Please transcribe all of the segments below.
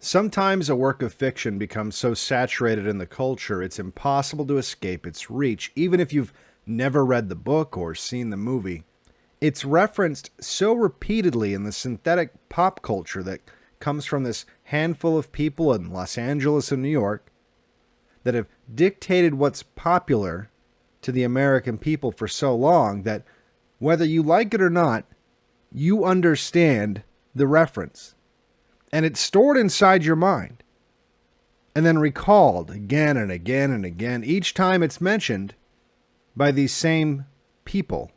Sometimes a work of fiction becomes so saturated in the culture it's impossible to escape its reach, even if you've never read the book or seen the movie. It's referenced so repeatedly in the synthetic pop culture that comes from this handful of people in Los Angeles and New York that have dictated what's popular to the American people for so long that whether you like it or not, you understand the reference. And it's stored inside your mind and then recalled again and again and again, each time it's mentioned by these same people.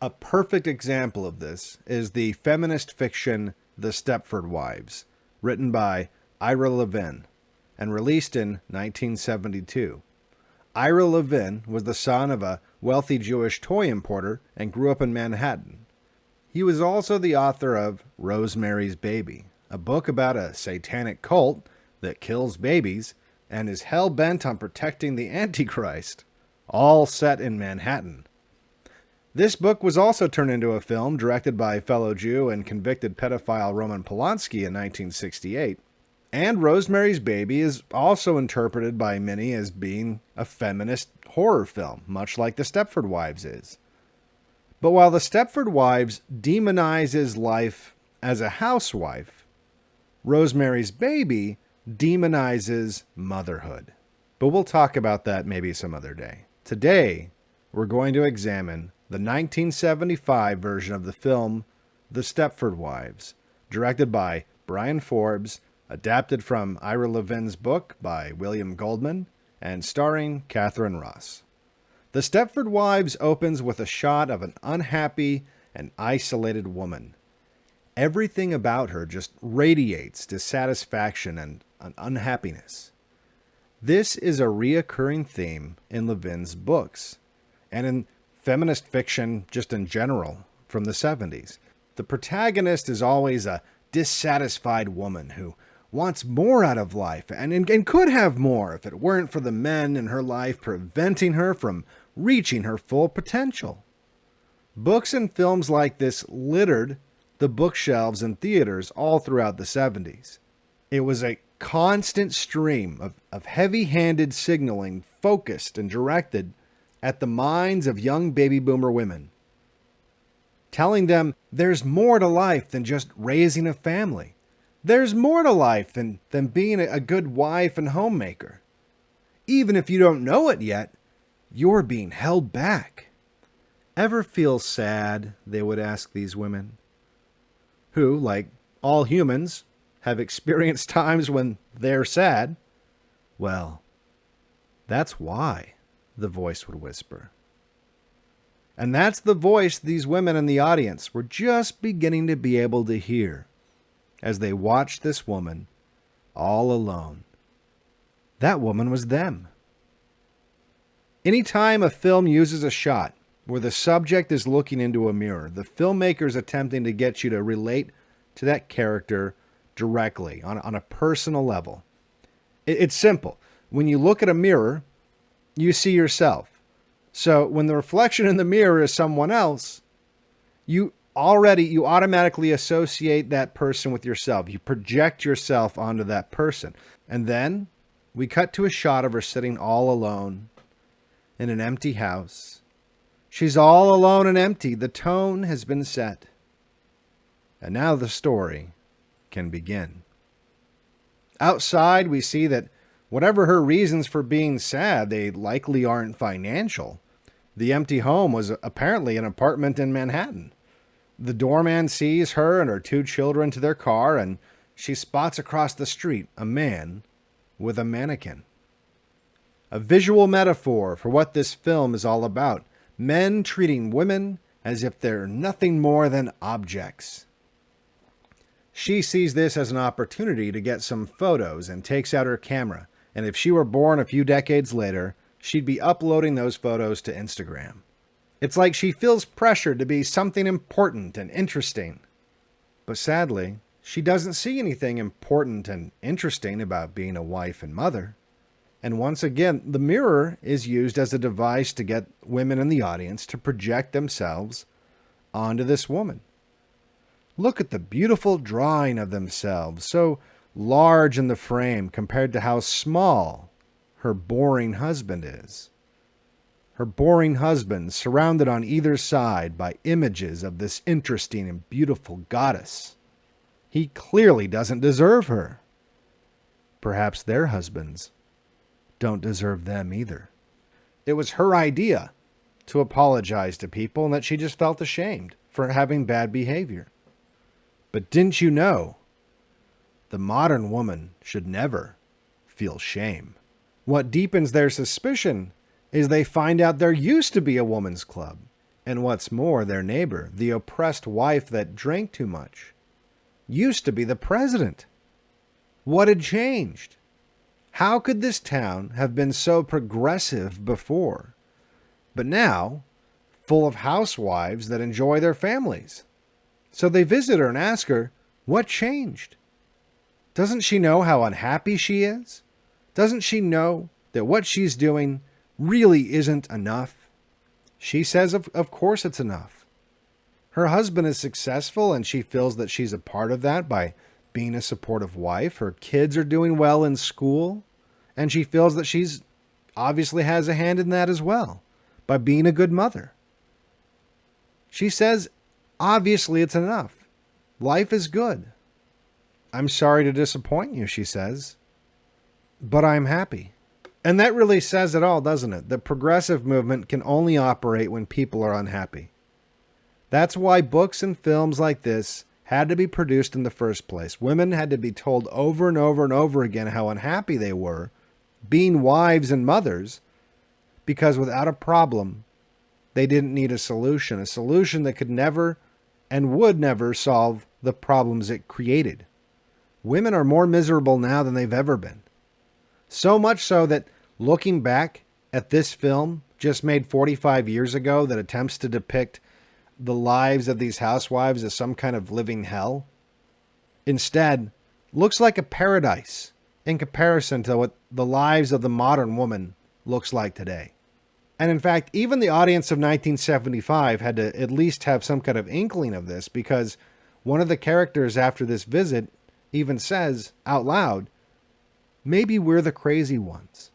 A perfect example of this is the feminist fiction The Stepford Wives, written by Ira Levin and released in 1972. Ira Levin was the son of a wealthy Jewish toy importer and grew up in Manhattan. He was also the author of Rosemary's Baby, a book about a satanic cult that kills babies and is hell-bent on protecting the Antichrist, all set in Manhattan. This book was also turned into a film directed by fellow Jew and convicted pedophile Roman Polanski in 1968. And Rosemary's Baby is also interpreted by many as being a feminist horror film, much like The Stepford Wives is. But while The Stepford Wives demonizes life as a housewife, Rosemary's Baby demonizes motherhood. But we'll talk about that maybe some other day. Today, we're going to examine the 1975 version of the film The Stepford Wives, directed by Brian Forbes, adapted from Ira Levin's book by William Goldman, and starring Catherine Ross. The Stepford Wives opens with a shot of an unhappy and isolated woman. Everything about her just radiates dissatisfaction and unhappiness. This is a reoccurring theme in Levin's books, and in feminist fiction just in general from the 70s. The protagonist is always a dissatisfied woman who wants more out of life and could have more if it weren't for the men in her life preventing her from reaching her full potential. Books and films like this littered the bookshelves in theaters all throughout the 70s. It was a constant stream of heavy-handed signaling focused and directed at the minds of young baby boomer women, telling them there's more to life than just raising a family. There's more to life than being a good wife and homemaker. Even if you don't know it yet, you're being held back. Ever feel sad, they would ask these women, who, like all humans, have experienced times when they're sad. Well, that's why, the voice would whisper. And that's the voice these women in the audience were just beginning to be able to hear as they watched this woman all alone. That woman was them. Anytime a film uses a shot where the subject is looking into a mirror, the filmmaker's attempting to get you to relate to that character directly on a personal level. It's simple. When you look at a mirror, you see yourself. So when the reflection in the mirror is someone else, you automatically associate that person with yourself. You project yourself onto that person. And then we cut to a shot of her sitting all alone in an empty house. She's all alone and empty. The tone has been set. And now the story can begin. Outside, we see that whatever her reasons for being sad, they likely aren't financial. The empty home was apparently an apartment in Manhattan. The doorman sees her and her two children to their car, and she spots across the street a man with a mannequin. A visual metaphor for what this film is all about. Men treating women as if they're nothing more than objects. She sees this as an opportunity to get some photos and takes out her camera. And if she were born a few decades later, she'd be uploading those photos to Instagram. It's like she feels pressured to be something important and interesting. But sadly, she doesn't see anything important and interesting about being a wife and mother. And once again, the mirror is used as a device to get women in the audience to project themselves onto this woman. Look at the beautiful drawing of themselves, so large in the frame compared to how small her boring husband is. Her boring husband surrounded on either side by images of this interesting and beautiful goddess. He clearly doesn't deserve her. Perhaps their husbands don't deserve them either. It was her idea to apologize to people, and that she just felt ashamed for having bad behavior. But didn't you know? The modern woman should never feel shame. What deepens their suspicion is they find out there used to be a woman's club. And what's more, their neighbor, the oppressed wife that drank too much, used to be the president. What had changed? How could this town have been so progressive before, but now full of housewives that enjoy their families? So they visit her and ask her, what changed? Doesn't she know how unhappy she is? Doesn't she know that what she's doing really isn't enough? She says, of course it's enough. Her husband is successful, and she feels that she's a part of that by being a supportive wife. Her kids are doing well in school, and she feels that she's obviously has a hand in that as well by being a good mother. She says, obviously it's enough. Life is good. I'm sorry to disappoint you, she says, but I'm happy. And that really says it all, doesn't it? The progressive movement can only operate when people are unhappy. That's why books and films like this had to be produced in the first place. Women had to be told over and over and over again how unhappy they were being wives and mothers, because without a problem, they didn't need a solution that could never and would never solve the problems it created. Women are more miserable now than they've ever been. So much so that looking back at this film just made 45 years ago that attempts to depict the lives of these housewives as some kind of living hell, instead looks like a paradise in comparison to what the lives of the modern woman looks like today. And in fact, even the audience of 1975 had to at least have some kind of inkling of this, because one of the characters after this visit even says out loud, maybe we're the crazy ones.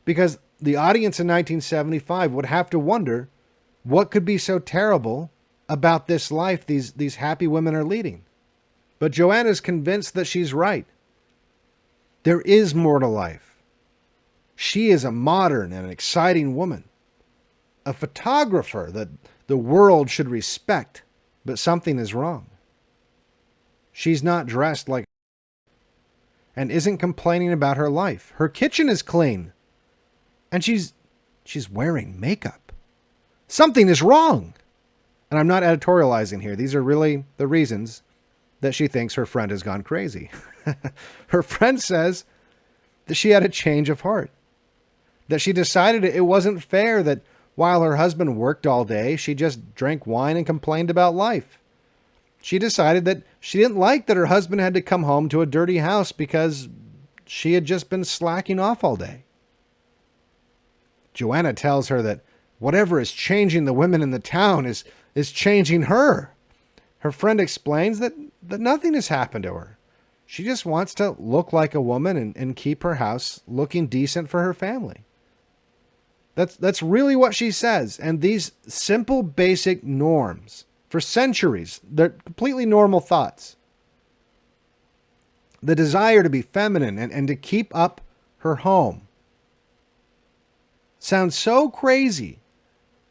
Because the audience in 1975 would have to wonder what could be so terrible about this life these happy women are leading. But Joanna's convinced that she's right. There is more to life. She is a modern and exciting woman, a photographer that the world should respect, but something is wrong. She's not dressed like and isn't complaining about her life. Her kitchen is clean, and she's wearing makeup. Something is wrong. And I'm not editorializing here. These are really the reasons that she thinks her friend has gone crazy. Her friend says that she had a change of heart, that she decided it wasn't fair that while her husband worked all day, she just drank wine and complained about life. She decided that she didn't like that her husband had to come home to a dirty house because she had just been slacking off all day. Joanna tells her that whatever is changing the women in the town is changing her. Her friend explains that nothing has happened to her. She just wants to look like a woman and keep her house looking decent for her family. That's really what she says. And these simple, basic norms, for centuries, they're completely normal thoughts. The desire to be feminine and to keep up her home sounds so crazy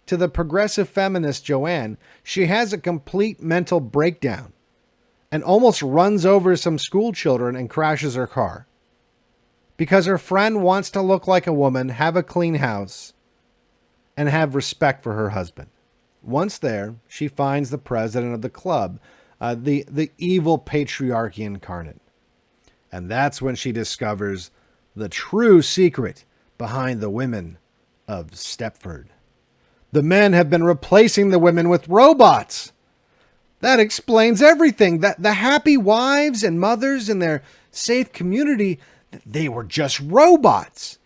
to the progressive feminist Joanne. She has a complete mental breakdown and almost runs over some school children and crashes her car because her friend wants to look like a woman, have a clean house, and have respect for her husband. Once there, she finds the president of the club, the evil patriarchy incarnate. And that's when she discovers the true secret behind the women of Stepford. The men have been replacing the women with robots. That explains everything. The happy wives and mothers in their safe community, they were just robots.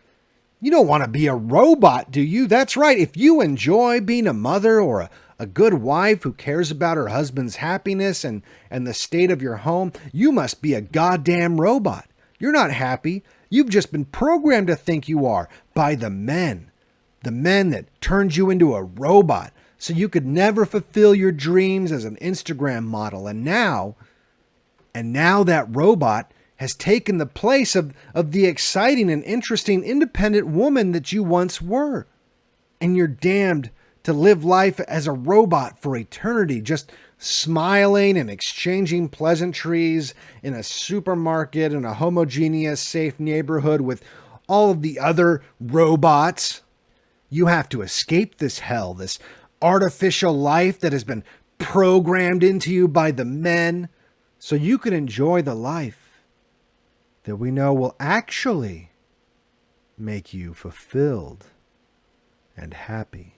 You don't want to be a robot, do you? That's right. If you enjoy being a mother or a good wife who cares about her husband's happiness and the state of your home, you must be a goddamn robot. You're not happy. You've just been programmed to think you are by the men. The men that turned you into a robot so you could never fulfill your dreams as an Instagram model. And now that robot has taken the place of the exciting and interesting independent woman that you once were. And you're damned to live life as a robot for eternity, just smiling and exchanging pleasantries in a supermarket in a homogeneous, safe neighborhood with all of the other robots. You have to escape this hell, this artificial life that has been programmed into you by the men, so you can enjoy the life that we know will actually make you fulfilled and happy.